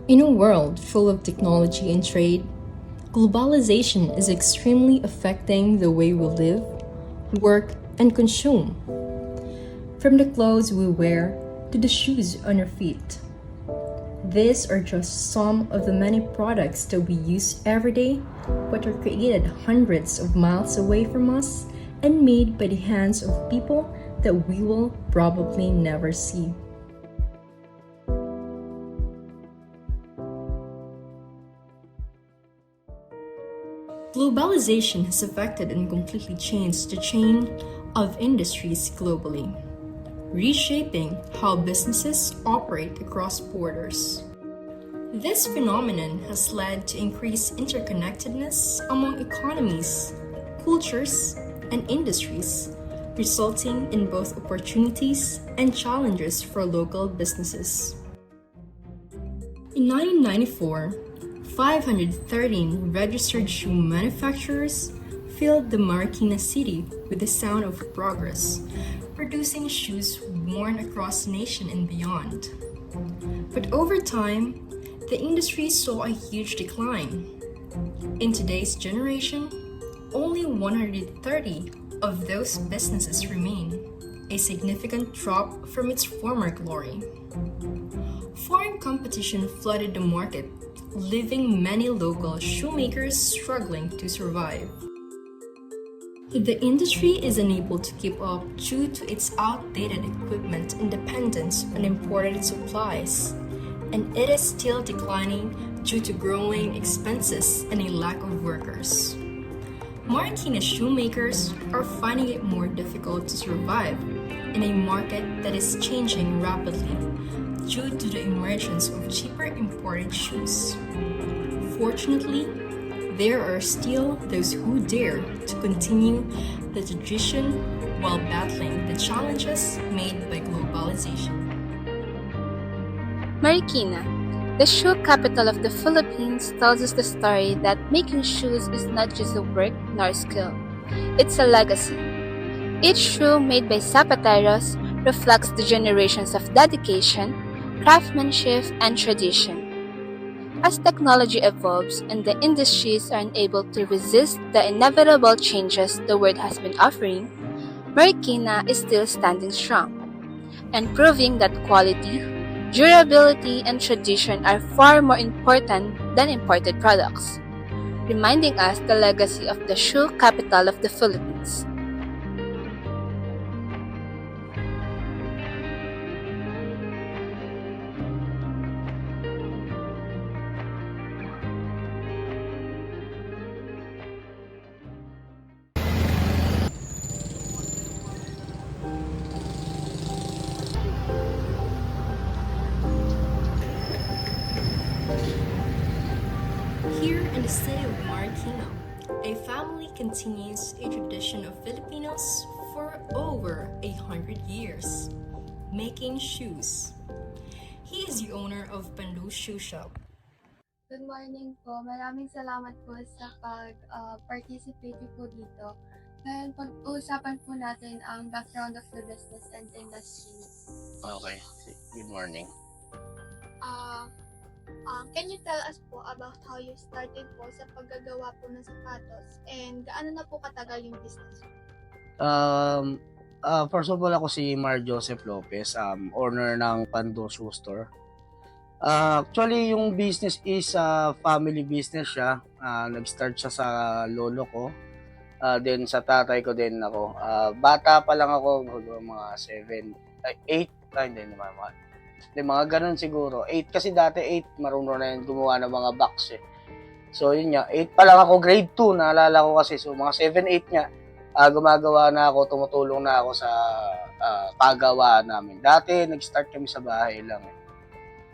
In a world full of technology and trade, globalization is extremely affecting the way we live, work, and consume. From the clothes we wear to the shoes on our feet. These are just some of the many products that we use every day, but are created hundreds of miles away from us and made by the hands of people that we will probably never see. Globalization has affected and completely changed the chain of industries globally, reshaping how businesses operate across borders. This phenomenon has led to increased interconnectedness among economies, cultures, and industries, resulting in both opportunities and challenges for local businesses. In 1994, 513 registered shoe manufacturers filled the Marikina city with the sound of progress, producing shoes worn across the nation and beyond. But over time, the industry saw a huge decline. In today's generation, only 130 of those businesses remain, a significant drop from its former glory. Foreign competition flooded the market, leaving many local shoemakers struggling to survive. The industry is unable to keep up due to its outdated equipment and dependence on imported supplies, and it is still declining due to growing expenses and a lack of workers. Marikina shoemakers are finding it more difficult to survive in a market that is changing rapidly due to the emergence of cheaper imported shoes. Fortunately, there are still those who dare to continue the tradition while battling the challenges made by globalization. Marikina, the shoe capital of the Philippines, tells us the story that making shoes is not just a work nor a skill, it's a legacy. Each shoe made by zapateros reflects the generations of dedication, craftsmanship, and tradition. As technology evolves and the industries are unable to resist the inevitable changes the world has been offering, Marikina is still standing strong and proving that quality, durability, and tradition are far more important than imported products, reminding us the legacy of the shoe capital of the Philippines. Here in the city of Marikina, a family continues a tradition of Filipinos for over 100 years, making shoes. He is the owner of Pandu Shoe Shop. Good morning po. Maraming salamat po sa pag-participate po dito. Ngayon, pag-uusapan po natin ang background of the business and industry. Okay. Good morning. Uh, can you tell us po about how you started po sa paggagawa po ng sapatos and gaano na po katagal yung business? First of all, ako si Mar Joseph Lopez, owner ng Pando Shoe Store. Actually, yung business is family business siya. Nag-start siya sa lolo ko. Then sa tatay ko din ako. Bata pa lang ako, mga 7, 8, hindi naman mga. Mga ganun siguro. 8 kasi dati 8, marunong na yun gumawa ng mga box eh. So yun nga, 8 pa lang ako, grade 2, naalala ko kasi. So mga 7, 8 nga, gumagawa na ako, tumutulong na ako sa paggawa namin. Dati, nag-start kami sa bahay lang eh.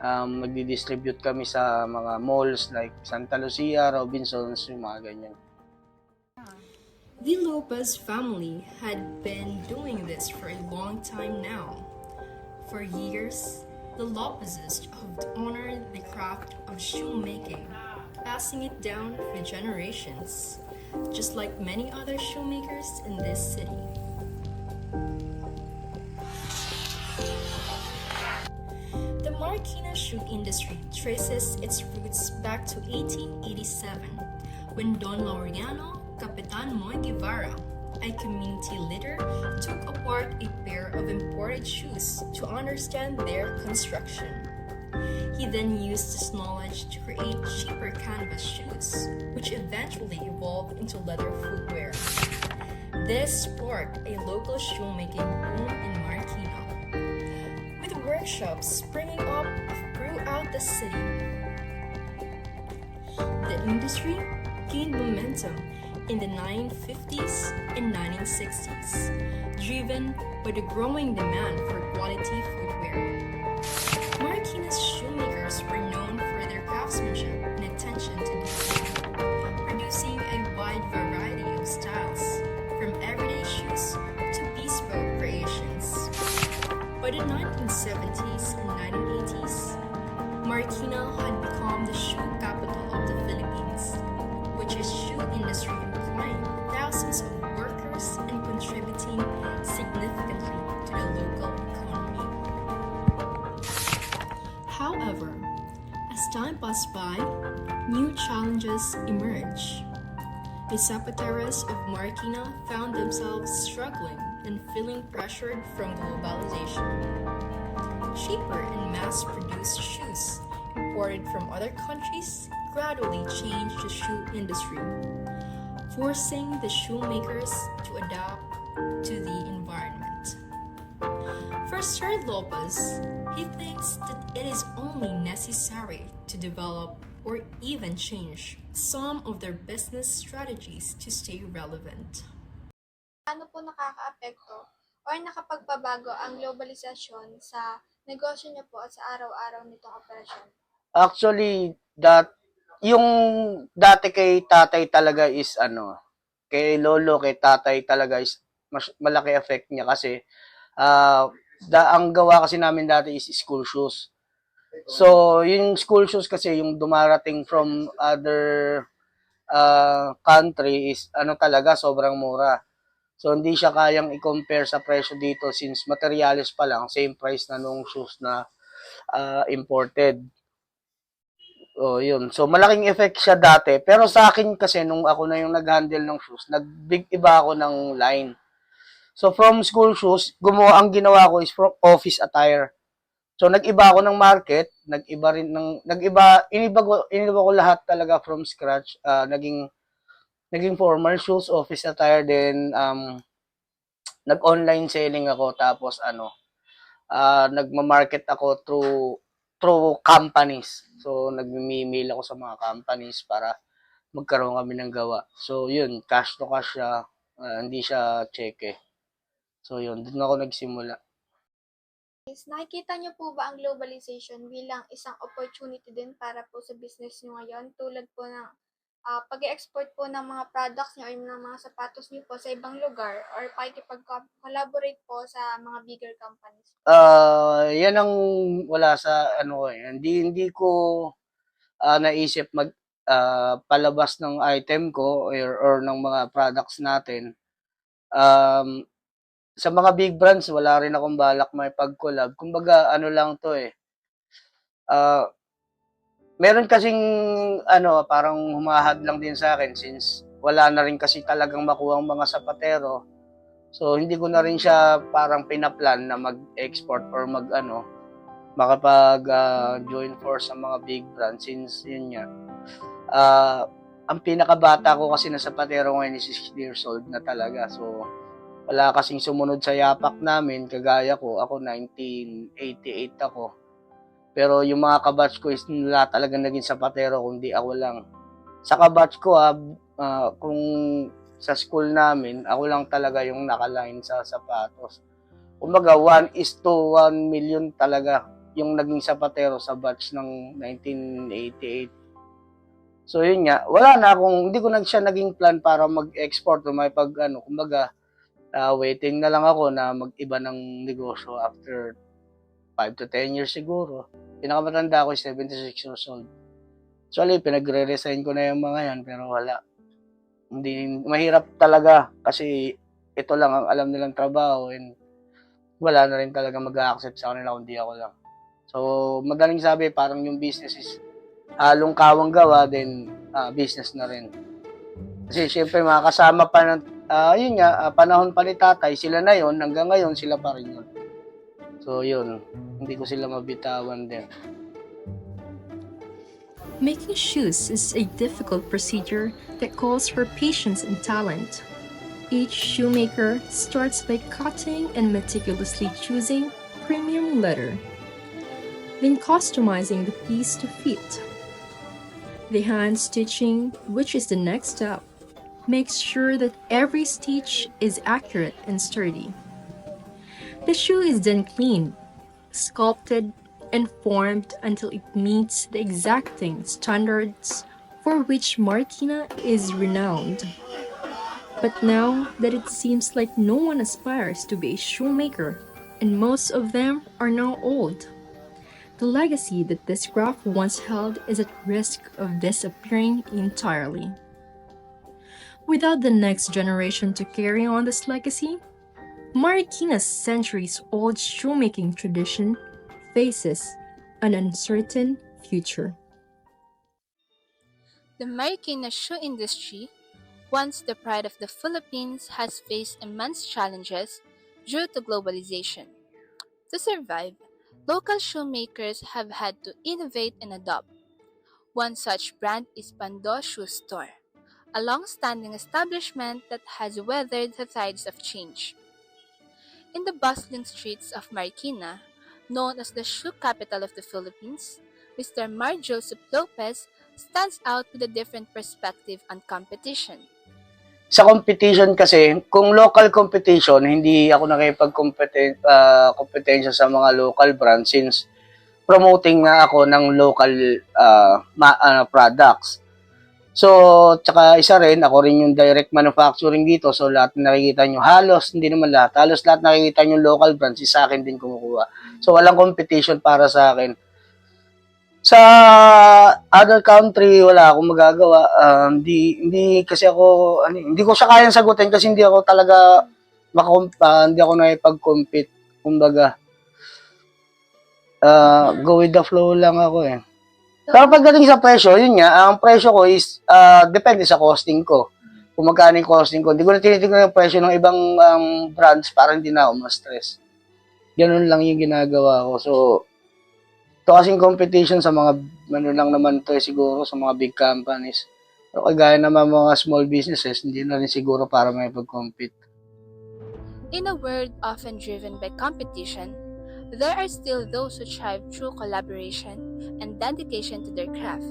Nagdi-distribute kami sa mga malls like Santa Lucia, Robinsons, yung mga ganyan. The Lopez family had been doing this for a long time now. For years, the Lopezes have honored the craft of shoemaking, passing it down for generations, just like many other shoemakers in this city. The Marikina shoe industry traces its roots back to 1887 when Don Laureano Capitan Moy Guevara, a community leader, took apart a pair of imported shoes to understand their construction. He then used this knowledge to create cheaper canvas shoes, which eventually evolved into leather footwear. This sparked a local shoemaking boom in Marikina, with workshops springing up throughout the city. The industry gained momentum in the 1950s and 1960s, driven by the growing demand for quality footwear. Marikina's shoemakers were known for their craftsmanship and attention to detail, producing a wide variety of styles, from everyday shoes to bespoke creations. By the 1970s and 1980s, Marikina had become the shoe capital of the Philippines, which is shoe industry employing thousands of workers and contributing significantly to the local economy. However, as time passed by, new challenges emerged. The zapateros of Marikina found themselves struggling and feeling pressured from globalization. Cheaper and mass-produced shoes imported from other countries gradually changed the shoe industry, forcing the shoemakers to adapt to the environment. For Sir Lopez, he thinks that it is only necessary to develop or even change some of their business strategies to stay relevant. Paano po nakakaapekto or nakapagpabago ang globalisasyon sa negosyo niyo po at sa araw-araw nitong operasyon? Actually, yung dati kay tatay talaga is kay lolo, kay tatay talaga is malaki effect niya kasi ang gawa kasi namin dati is school shoes. So, yung school shoes kasi yung dumarating from other country is talaga sobrang mura. So, hindi siya kayang i-compare sa presyo dito since materials pa lang, same price na nung shoes na imported. Oh, yun. So, malaking effect siya dati. Pero sa akin kasi, nung ako na yung nag-handle ng shoes, nag-big iba ako ng line. So, from school shoes, ang ginawa ko is from office attire. So, nag-iba ako ng market, iniba ko lahat talaga from scratch. Naging formal shoes, office attire, then nag-online selling ako, tapos nagma-market ako through companies. So, nag-email ako sa mga companies para magkaroon kami ng gawa. So, yun, cash to cash siya, hindi siya cheque. So, yun, doon ako nagsimula. Nakikita niyo po ba ang globalization bilang isang opportunity din para po sa business niyo ngayon? Tulad po ng pag-export po ng mga products niyo or ng mga sapatos niyo po sa ibang lugar or pakikipag-collaborate po sa mga bigger companies? Yan ang wala sa hindi ko naisip palabas ng item ko or ng mga products natin. Sa mga big brands, wala rin akong balak may pag-collab. Kumbaga, lang to meron kasing parang humahad lang din sa akin since wala na rin kasi talagang makuha ang mga sapatero. So, hindi ko na rin siya parang pinaplan na mag-export or makapag-join force sa mga big brands since yun nga. Ang pinakabata ko kasi na sapatero ngayon is 60 years old na talaga. So, wala kasing sumunod sa yapak namin, kagaya ko. Ako, 1988 ako. Pero yung mga kabatch ko is wala talagang naging sapatero kundi ako lang. Sa kabatch ko, kung sa school namin, ako lang talaga yung nakaline sa sapatos. Kumbaga, 1:1 million talaga yung naging sapatero sa batch ng 1988. So, yun nga. Hindi ko na siya naging plan para mag-export o kumbaga, waiting na lang ako na mag-iba ng negosyo after 5 to 10 years siguro. Pinakamatanda ako is 76 years old. Actually, pinagre-resign ko na yung mga yan, pero wala. Hindi, mahirap talaga kasi ito lang ang alam nilang trabaho and wala na rin talaga mag-a-accept sa kanila kundi ako lang. So, So, madaling sabi, parang yung business is halong kawang gawa, then business na rin. Kasi syempre, mga kasama pa ng, yun nga, panahon pa ni tatay, sila na yun, hanggang ngayon, sila pa rin yun. So, yun, hindi ko sila mabitawan din. Making shoes is a difficult procedure that calls for patience and talent. Each shoemaker starts by cutting and meticulously choosing premium leather, then customizing the piece to fit. The hand stitching, which is the next step, makes sure that every stitch is accurate and sturdy. The shoe is then cleaned, sculpted, and formed until it meets the exacting standards for which Marikina is renowned. But now that it seems like no one aspires to be a shoemaker, and most of them are now old, the legacy that this craft once held is at risk of disappearing entirely. Without the next generation to carry on this legacy, Marikina's centuries-old shoemaking tradition faces an uncertain future. The Marikina shoe industry, once the pride of the Philippines, has faced immense challenges due to globalization. To survive, local shoemakers have had to innovate and adopt. One such brand is Pando Shoe Store, a long-standing establishment that has weathered the tides of change. In the bustling streets of Marikina, known as the shoe capital of the Philippines, Mr. Mar Joseph Lopez stands out with a different perspective on competition. Sa competition kasi, kung local competition, hindi ako nakipag-kompetensya sa mga local brands since promoting nga ako ng local products. So, tsaka isa rin, ako rin yung direct manufacturing dito. So, lahat na nakikita nyo, halos, hindi naman lahat, halos lahat nakikita nyo local brands, sa akin din kumukuha. So, walang competition para sa akin. Sa other country, wala akong magagawa. Hindi kasi ako, hindi ko siya kayang sagutin kasi hindi ako talaga, hindi ako nakipag-compete. Kumbaga, go with the flow lang ako eh. Pero pagdating sa presyo, yun nga, ang presyo ko is, depende sa costing ko. Kung magkano yung costing ko. Hindi ko na tinitignan yung presyo ng ibang brands para hindi na ako ma-stress. Ganun lang yung ginagawa ko. So, ito kasing competition sa mga, lang naman to siguro, sa mga big companies. Pero kagaya naman mga small businesses, hindi na rin siguro para may pag-compete. In a world often driven by competition, there are still those who thrive through collaboration and dedication to their craft.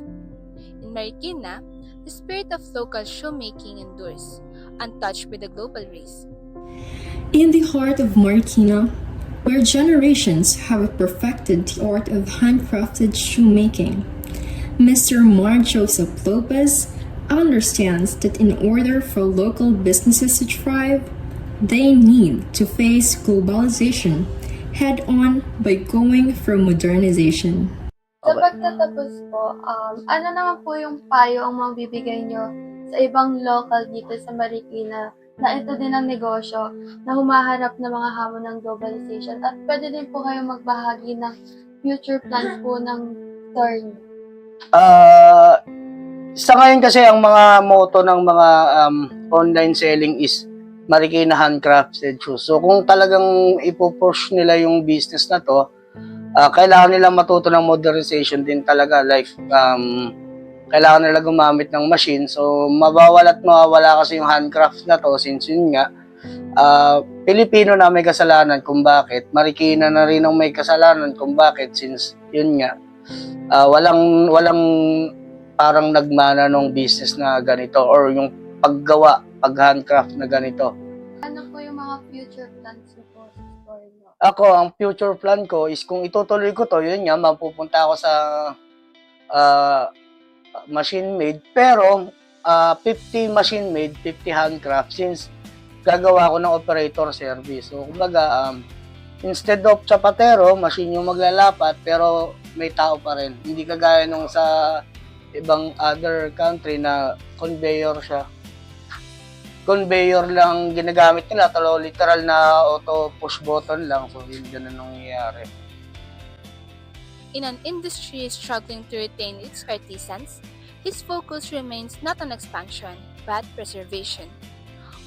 In Marikina, the spirit of local shoemaking endures, untouched by the global race. In the heart of Marikina, where generations have perfected the art of handcrafted shoemaking, Mr. Mar Joseph Lopez understands that in order for local businesses to thrive, they need to face globalization head-on by going for modernization. Sa pagtatapos po, ano naman po yung payo ang mabibigay nyo sa ibang local dito sa Marikina na ito din ang negosyo na humaharap ng mga hamon ng globalization at pwede din po kayong magbahagi ng future plans po ng store nyo? Sa ngayon kasi ang mga motto ng mga online selling is Marikina handcrafted shoes. So kung talagang ipupush nila yung business na to, kailangan nila matuto ng modernization din talaga. Like, kailangan nila gumamit ng machine. So mawawala kasi yung handcraft na to since yun nga, Pilipino na may kasalanan kung bakit. Marikina na rin ang may kasalanan kung bakit since yun nga, walang parang nagmana ng business na ganito or yung pag-handcraft na ganito. Ano po yung mga future plans nyo po sa store nyo? Ako, ang future plan ko is kung itutuloy ko to, yun nga, mapupunta ako sa machine made. Pero, 50 machine made, 50 handcraft since gagawa ko ng operator service. So, kumbaga, instead of chapatero, machine yung maglalapat, pero may tao pa rin. Hindi kagaya nung sa ibang other country na conveyor siya. Conveyor lang ginagamit nila, literal na auto push button lang. So, yun ganun nangyayari. In an industry struggling to retain its artisans, his focus remains not on expansion, but preservation,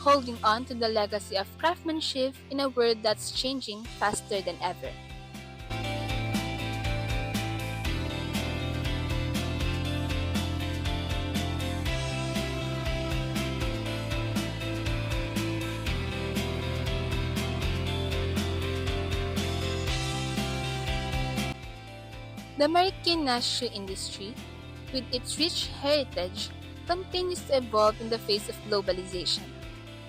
holding on to the legacy of craftsmanship in a world that's changing faster than ever. The Marikina shoe industry, with its rich heritage, continues to evolve in the face of globalization.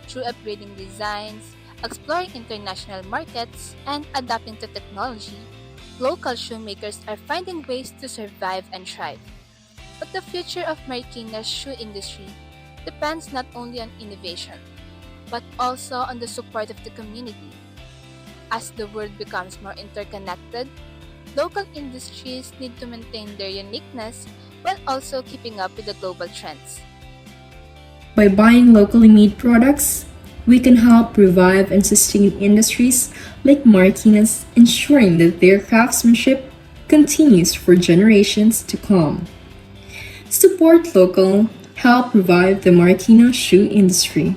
Through upgrading designs, exploring international markets, and adapting to technology, local shoemakers are finding ways to survive and thrive. But the future of Marikina's shoe industry depends not only on innovation, but also on the support of the community. As the world becomes more interconnected, local industries need to maintain their uniqueness while also keeping up with the global trends. By buying locally made products, we can help revive and sustain industries like Marikina's, ensuring that their craftsmanship continues for generations to come. Support local, help revive the Marikina shoe industry.